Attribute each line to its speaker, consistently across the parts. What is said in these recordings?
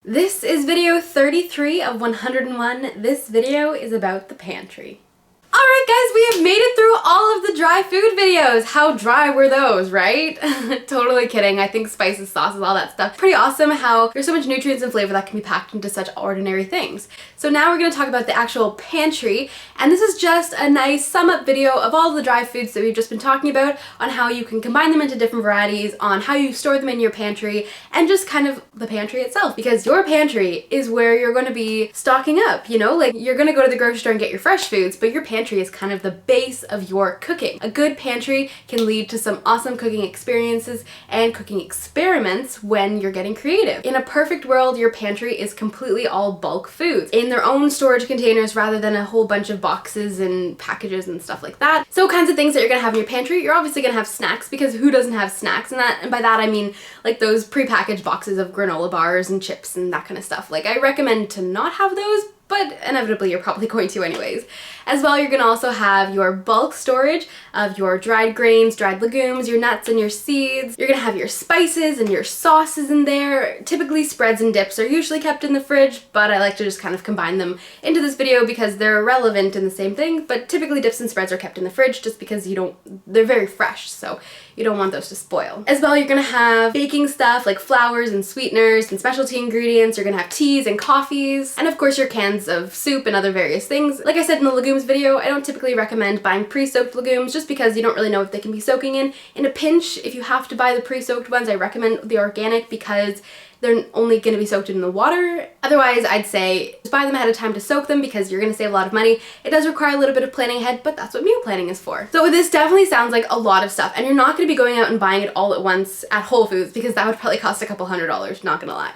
Speaker 1: This is video 33 of 101. This video is about the pantry. Alright guys, we have made it through all of the dry food videos. How dry were those, right? Totally kidding. I think spices, sauces, all that stuff. Pretty awesome how there's so much nutrients and flavor that can be packed into such ordinary things. So now we're going to talk about the actual pantry, and this is just a nice sum up video of all the dry foods that we've just been talking about, on how you can combine them into different varieties, on how you store them in your pantry, and just kind of the pantry itself. Because your pantry is where you're going to be stocking up, you know? Like, you're going to go to the grocery store and get your fresh foods, but your pantry is kind of the base of your cooking. A good pantry can lead to some awesome cooking experiences and cooking experiments when you're getting creative. In a perfect world, your pantry is completely all bulk foods in their own storage containers rather than a whole bunch of boxes and packages and stuff like that. So kinds of things that you're gonna have in your pantry. You're obviously gonna have snacks, because who doesn't have snacks? And by that I mean like those pre-packaged boxes of granola bars and chips and that kind of stuff. Like, I recommend to not have those, but inevitably you're probably going to anyways. As well, you're going to also have your bulk storage of your dried grains, dried legumes, your nuts and your seeds. You're going to have your spices and your sauces in there. Typically spreads and dips are usually kept in the fridge, but I like to just kind of combine them into this video because they're relevant in the same thing. But typically dips and spreads are kept in the fridge just because they're very fresh, so you don't want those to spoil. As well, you're going to have baking stuff like flours and sweeteners and specialty ingredients. You're going to have teas and coffees, and of course your cans of soup and other various things. Like I said in the legumes video, I don't typically recommend buying pre-soaked legumes just because you don't really know what they can be soaking in. In a pinch, if you have to buy the pre-soaked ones, I recommend the organic because they're only going to be soaked in the water. Otherwise, I'd say just buy them ahead of time to soak them because you're going to save a lot of money. It does require a little bit of planning ahead, but that's what meal planning is for. So this definitely sounds like a lot of stuff, and you're not going to be going out and buying it all at once at Whole Foods because that would probably cost a couple $100, not gonna lie.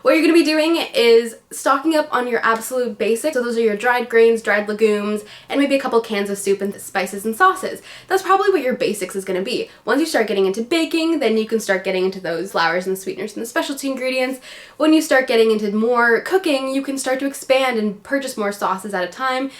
Speaker 1: What you're going to be doing is stocking up on your absolute basics. So those are your dried grains, dried legumes, and maybe a couple cans of soup and spices and sauces. That's probably what your basics is going to be. Once you start getting into baking, then you can start getting into those flours and sweeteners and the specialty ingredients. When you start getting into more cooking, you can start to expand and purchase more sauces at a time.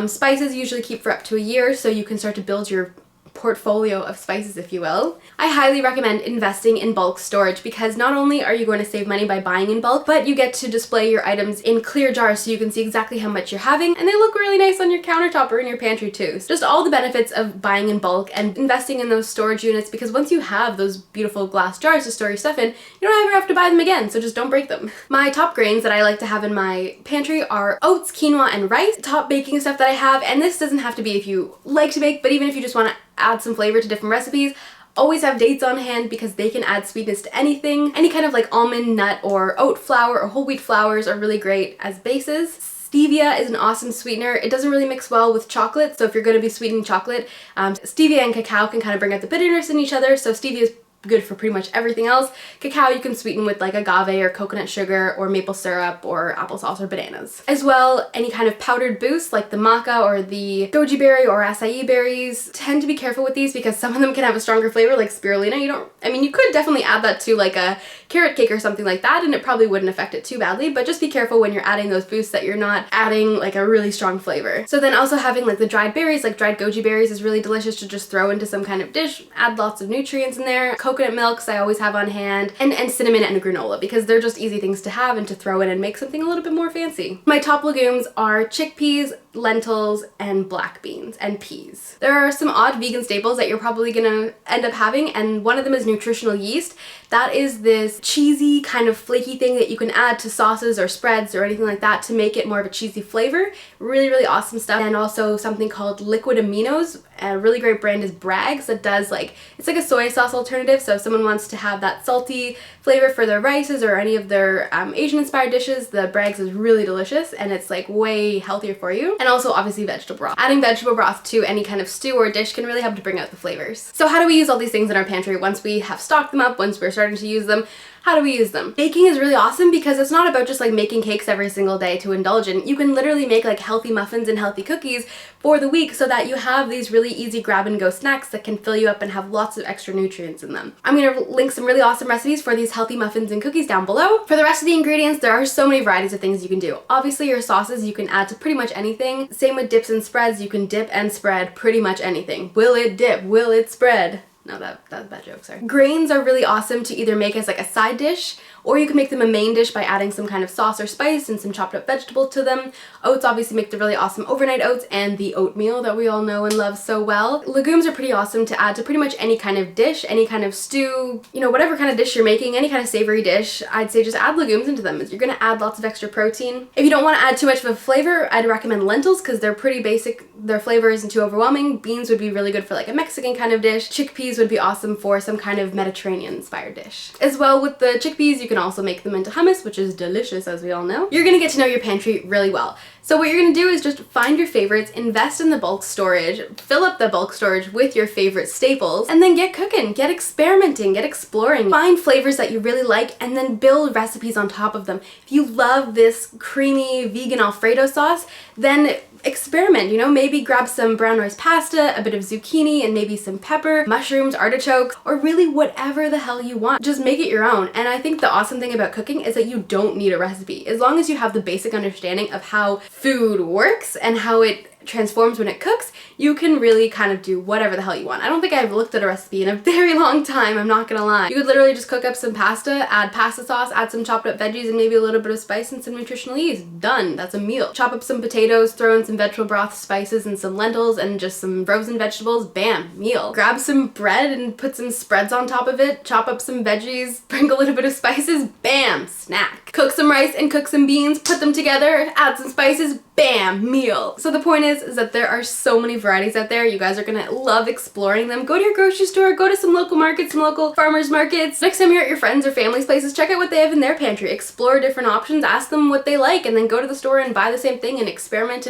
Speaker 1: Spices usually keep for up to a year, so you can start to build your portfolio of spices, if you will. I highly recommend investing in bulk storage because not only are you going to save money by buying in bulk, but you get to display your items in clear jars so you can see exactly how much you're having, and they look really nice on your countertop or in your pantry too. So just all the benefits of buying in bulk and investing in those storage units, because once you have those beautiful glass jars to store your stuff in, you don't ever have to buy them again, so just don't break them. My top grains that I like to have in my pantry are oats, quinoa, and rice. Top baking stuff that I have, and this doesn't have to be if you like to bake, but even if you just want to add some flavor to different recipes, always have dates on hand because they can add sweetness to anything. Any kind of like almond, nut, or oat flour or whole wheat flours are really great as bases. Stevia is an awesome sweetener. It doesn't really mix well with chocolate, so if you're going to be sweetening chocolate, stevia and cacao can kind of bring out the bitterness in each other, so stevia is good for pretty much everything else. Cacao you can sweeten with like agave or coconut sugar or maple syrup or applesauce or bananas. As well, any kind of powdered boost like the maca or the goji berry or acai berries. Tend to be careful with these because some of them can have a stronger flavor, like spirulina. You could definitely add that to like a carrot cake or something like that and it probably wouldn't affect it too badly, but just be careful when you're adding those boosts that you're not adding like a really strong flavor. So then also having like the dried berries, like dried goji berries, is really delicious to just throw into some kind of dish, add lots of nutrients in there. Coconut milks I always have on hand, and cinnamon and granola because they're just easy things to have and to throw in and make something a little bit more fancy. My top legumes are chickpeas, lentils, and black beans, and peas. There are some odd vegan staples that you're probably gonna end up having, and one of them is nutritional yeast. That is this cheesy kind of flaky thing that you can add to sauces or spreads or anything like that to make it more of a cheesy flavor. Really, really awesome stuff. And also something called liquid aminos. A really great brand is Bragg's that does it's like a soy sauce alternative, so if someone wants to have that salty flavor for their rices or any of their Asian inspired dishes, the Bragg's is really delicious and it's like way healthier for you. And also obviously vegetable broth. Adding vegetable broth to any kind of stew or dish can really help to bring out the flavors. So how do we use all these things in our pantry once we have stocked them up, once we're starting to use them? How do we use them? Baking is really awesome because it's not about just like making cakes every single day to indulge in. You can literally make like healthy muffins and healthy cookies for the week so that you have these really easy grab and go snacks that can fill you up and have lots of extra nutrients in them. I'm gonna link some really awesome recipes for these healthy muffins and cookies down below. For the rest of the ingredients, there are so many varieties of things you can do. Obviously your sauces you can add to pretty much anything. Same with dips and spreads, you can dip and spread pretty much anything. Will it dip? Will it spread? No, that's a bad joke, sorry. Grains are really awesome to either make as like a side dish or you can make them a main dish by adding some kind of sauce or spice and some chopped up vegetables to them. Oats obviously make the really awesome overnight oats and the oatmeal that we all know and love so well. Legumes are pretty awesome to add to pretty much any kind of dish, any kind of stew, you know, whatever kind of dish you're making, any kind of savory dish. I'd say just add legumes into them. You're gonna add lots of extra protein. If you don't want to add too much of a flavor, I'd recommend lentils because they're pretty basic. Their flavor isn't too overwhelming. Beans would be really good for like a Mexican kind of dish. Chickpeas would be awesome for some kind of Mediterranean inspired dish. As well, with the chickpeas, you can also make them into hummus, which is delicious, as we all know. You're gonna get to know your pantry really well. So what you're gonna do is just find your favorites, invest in the bulk storage, fill up the bulk storage with your favorite staples, and then get cooking, get experimenting, get exploring. Find flavors that you really like and then build recipes on top of them. If you love this creamy vegan Alfredo sauce, then experiment, you know, maybe grab some brown rice pasta, a bit of zucchini, and maybe some pepper, mushrooms, artichokes, or really whatever the hell you want. Just make it your own. And I think the awesome thing about cooking is that you don't need a recipe. As long as you have the basic understanding of how food works and how it transforms when it cooks, you can really kind of do whatever the hell you want. I don't think I've looked at a recipe in a very long time, I'm not gonna lie. You could literally just cook up some pasta, add pasta sauce, add some chopped up veggies and maybe a little bit of spice and some nutritional yeast. Done. That's a meal. Chop up some potatoes, throw in some vegetable broth, spices, and some lentils and just some frozen vegetables. Bam, meal. Grab some bread and put some spreads on top of it, chop up some veggies, sprinkle a little bit of spices, bam, snack. Cook some rice and cook some beans, put them together, add some spices, bam, meal. So the point is that there are so many varieties out there. You guys are gonna love exploring them. Go to your grocery store, go to some local markets, some local farmers markets. Next time you're at your friends or family's places, check out what they have in their pantry. Explore different options, ask them what they like, and then go to the store and buy the same thing and experiment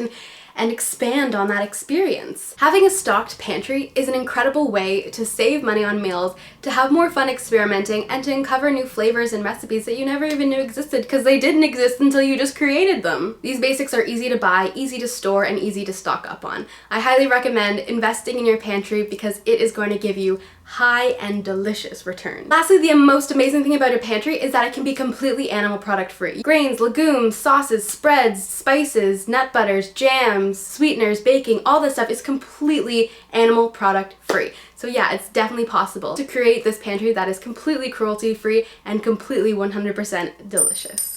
Speaker 1: and expand on that experience. Having a stocked pantry is an incredible way to save money on meals, to have more fun experimenting, and to uncover new flavors and recipes that you never even knew existed because they didn't exist until you just created them. These basics are easy to buy, easy to store, and easy to stock up on. I highly recommend investing in your pantry because it is going to give you high and delicious returns. Lastly, the most amazing thing about your pantry is that it can be completely animal product free. Grains, legumes, sauces, spreads, spices, nut butters, jams, sweeteners, baking, all this stuff is completely animal product free. So yeah, it's definitely possible to create this pantry that is completely cruelty free and completely 100% delicious.